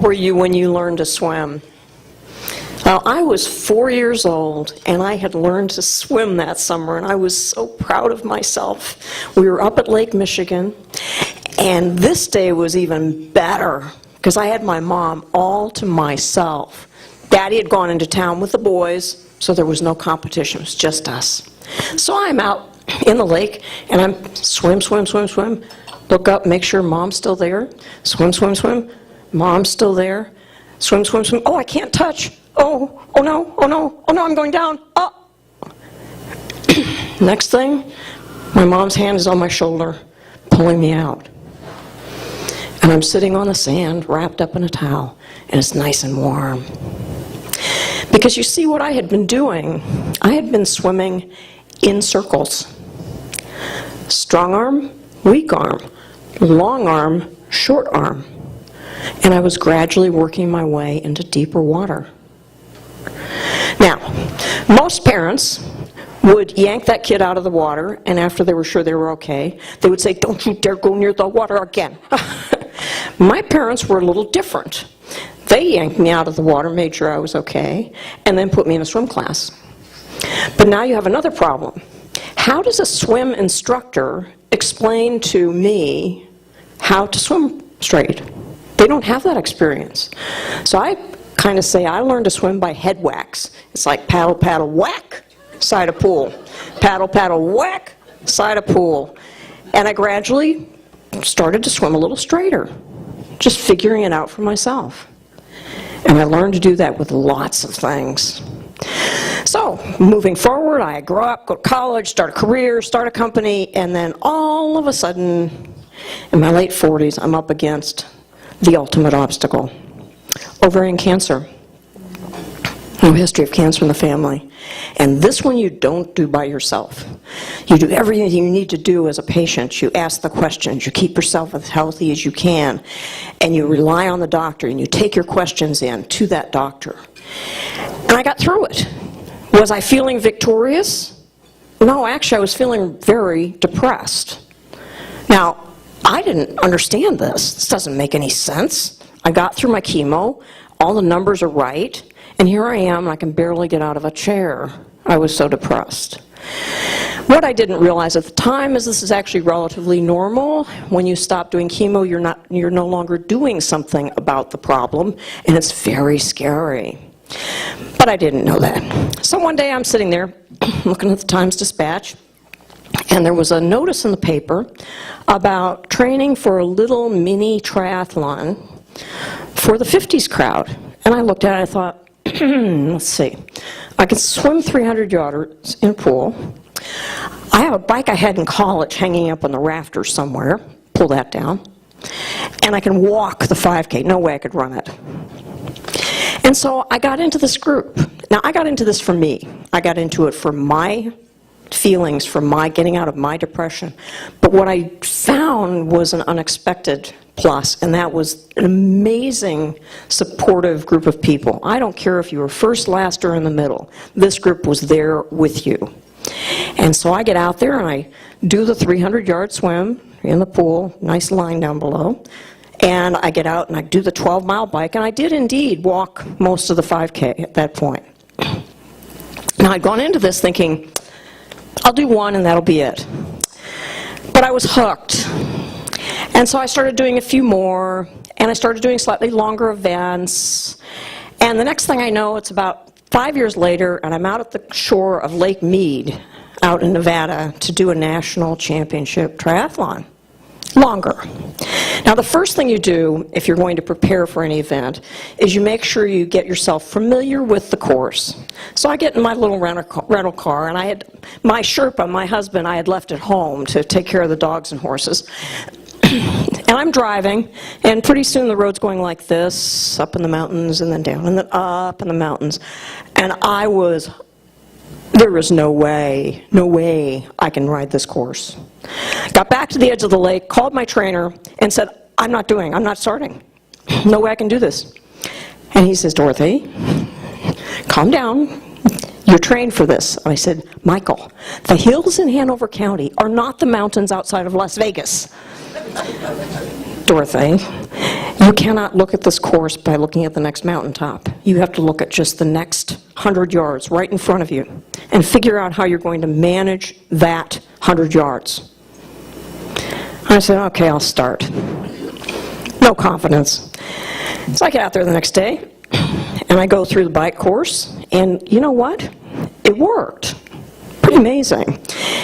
were you when you learned to swim? Well, I was 4 years old, and I had learned to swim that summer, and I was so proud of myself. We were up at Lake Michigan, and this day was even better, because I had my mom all to myself. Daddy had gone into town with the boys, so there was no competition. It was just us. So I'm out in the lake, and I'm swim, look up, make sure Mom's still there, swim, Mom's still there, swim, oh, I can't touch. Oh no, I'm going down. Oh. Next thing, my mom's hand is on my shoulder, pulling me out. And I'm sitting on the sand, wrapped up in a towel, and it's nice and warm. Because you see what I had been doing, I had been swimming in circles. Strong arm, weak arm, long arm, short arm. And I was gradually working my way into deeper water. Now, most parents would yank that kid out of the water, and after they were sure they were okay, they would say, "Don't you dare go near the water again." My parents were a little different. They yanked me out of the water, made sure I was okay, and then put me in a swim class. But now you have another problem. How does a swim instructor explain to me how to swim straight? They don't have that experience. So I kind of say I learned to swim by head whacks. It's like paddle, paddle, whack, side of pool. Paddle, paddle, whack, side of pool. And I gradually started to swim a little straighter, just figuring it out for myself. And I learned to do that with lots of things. So, moving forward, I grow up, go to college, start a career, start a company, and then all of a sudden, in my late 40s, I'm up against the ultimate obstacle. Ovarian cancer. No history of cancer in the family. And this one you don't do by yourself. You do everything you need to do as a patient. You ask the questions. You keep yourself as healthy as you can. And you rely on the doctor. And you take your questions in to that doctor. And I got through it. Was I feeling victorious? No, actually I was feeling very depressed. Now, I didn't understand this. This doesn't make any sense. I got through my chemo, all the numbers are right, and here I am, I can barely get out of a chair. I was so depressed. What I didn't realize at the time is this is actually relatively normal. When you stop doing chemo, you're no longer doing something about the problem, and it's very scary. But I didn't know that. So one day I'm sitting there looking at the Times-Dispatch, and there was a notice in the paper about training for a little mini triathlon for the 50s crowd. And I looked at it and I thought, let's see, I can swim 300 yards in a pool. I have a bike I had in college hanging up on the rafters somewhere, pull that down, and I can walk the 5K. No way I could run it. And so I got into this group. Now I got into this for me. I got into it for my feelings, for my getting out of my depression. But what I found was an unexpected plus, and that was an amazing, supportive group of people. I don't care if you were first, last, or in the middle. This group was there with you. And so I get out there and I do the 300-yard swim in the pool, nice line down below. And I get out and I do the 12-mile bike, and I did indeed walk most of the 5K at that point. Now I'd gone into this thinking, I'll do one and that'll be it. But I was hooked. And so I started doing a few more, and I started doing slightly longer events. And the next thing I know, it's about 5 years later, and I'm out at the shore of Lake Mead out in Nevada to do a national championship triathlon. Longer. Now the first thing you do if you're going to prepare for any event is you make sure you get yourself familiar with the course. So I get in my little rental car, and I had my Sherpa, my husband, I had left at home to take care of the dogs and horses. And I'm driving, and pretty soon the road's going like this, up in the mountains and then down and then up in the mountains. And there was no way I can ride this course. Got back to the edge of the lake, called my trainer, and said, I'm not starting. No way I can do this. And he says, Dorothy, calm down. You're trained for this. And I said, Michael, the hills in Hanover County are not the mountains outside of Las Vegas. Dorothy, You cannot look at this course by looking at the next mountaintop. You have to look at just the next 100 yards right in front of you and figure out how you're going to manage that 100 yards. I said, okay, I'll start. No confidence. So I get out there the next day, and I go through the bike course, and you know what? It worked. Pretty amazing.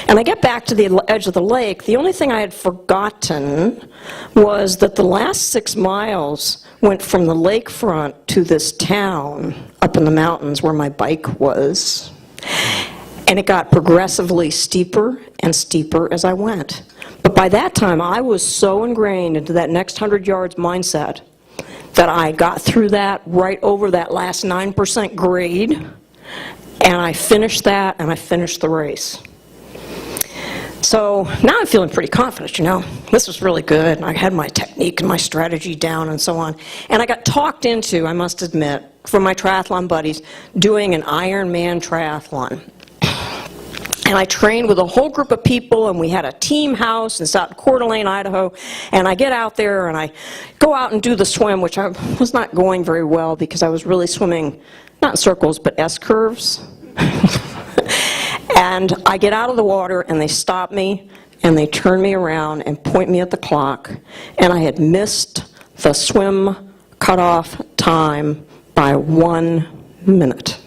And I get back to the edge of the lake. The only thing I had forgotten was that the last 6 miles went from the lakefront to this town up in the mountains where my bike was. And it got progressively steeper and steeper as I went. But by that time, I was so ingrained into that next 100 yards mindset that I got through that right over that last 9% grade, and I finished that, and I finished the race. So now I'm feeling pretty confident, you know. This was really good, and I had my technique and my strategy down and so on. And I got talked into, I must admit, from my triathlon buddies, doing an Ironman triathlon. And I trained with a whole group of people, and we had a team house in South Coeur d'Alene, Idaho. And I get out there, and I go out and do the swim, which I was not going very well because I was really swimming, not in circles, but S-curves. And I get out of the water, and they stop me, and they turn me around and point me at the clock. And I had missed the swim cutoff time by 1 minute.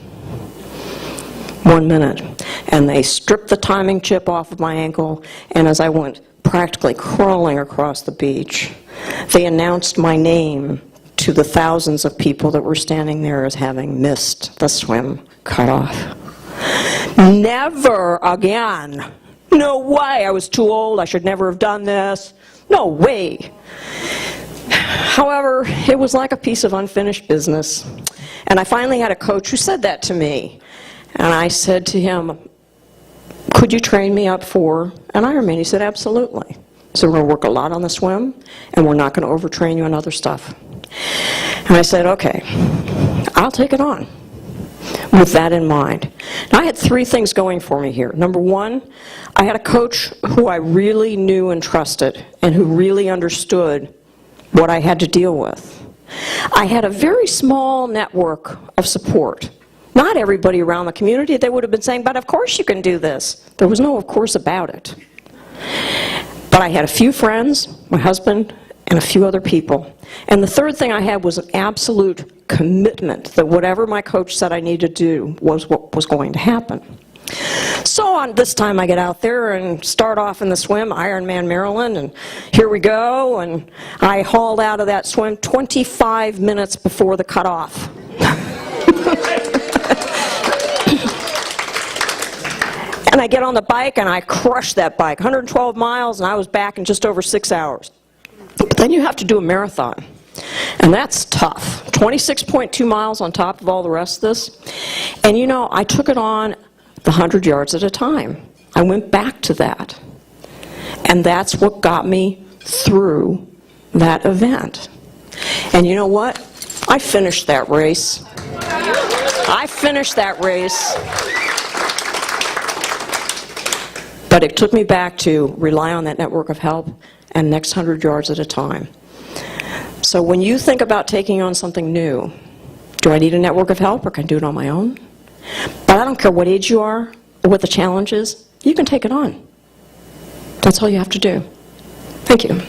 1 minute. And they stripped the timing chip off of my ankle, and as I went practically crawling across the beach, they announced my name to the thousands of people that were standing there as having missed the swim cutoff. Never again. No way. I was too old. I should never have done this. No way. However, it was like a piece of unfinished business. And I finally had a coach who said that to me. And I said to him, could you train me up for an Ironman? He said, absolutely. So we're going to work a lot on the swim, and we're not going to overtrain you on other stuff. And I said, okay, I'll take it on with that in mind. Now, I had 3 things going for me here. Number 1, I had a coach who I really knew and trusted and who really understood what I had to deal with. I had a very small network of support. Not everybody around the community, they would have been saying, but of course you can do this. There was no of course about it. But I had a few friends, my husband, and a few other people. And the third thing I had was an absolute commitment that whatever my coach said I needed to do was what was going to happen. So on this time I get out there and start off in the swim, Ironman Maryland, and here we go, and I hauled out of that swim 25 minutes before the cutoff. And I get on the bike and I crush that bike, 112 miles, and I was back in just over 6 hours. But then you have to do a marathon, and that's tough. 26.2 miles on top of all the rest of this. And you know, I took it on the 100 yards at a time. I went back to that. And that's what got me through that event. And you know what? I finished that race. I finished that race. But it took me back to rely on that network of help and next 100 yards at a time. So when you think about taking on something new, do I need a network of help or can I do it on my own? But I don't care what age you are or what the challenge is, you can take it on. That's all you have to do. Thank you.